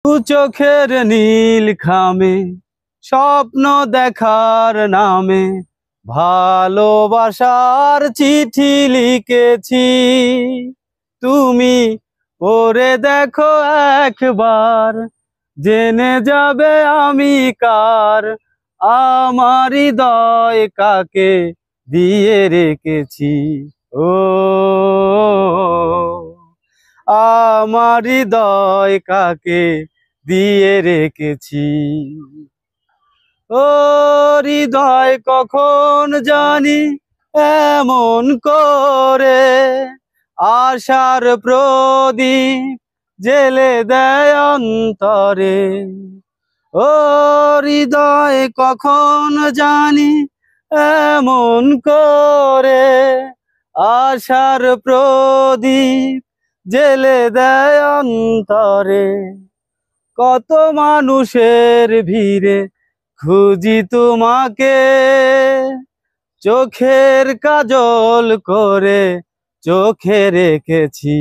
দু চোখের নীল খামে স্বপ্ন দেখার নামে ভালোবাসার চিঠি লিখেছি। তুমি পড়ে দেখো একবার, জেনে যাবে আমি কার। আমার হৃদয় কাকে দিয়ে রেখেছি। ও আমার হৃদয় কাকে দিয়ে রেখেছি। ও হৃদয় কখন জানি এমন করে আশার প্রদীপ জেলে দেয় অন্তরে। ও হৃদয় কখন জানি এমন করে আশার প্রদীপ জেলে দেয় অন্তরে। কত মানুষের ভিড়ে খুঁজি তোমাকে, চোখের কাজল করে চোখে রেখেছি।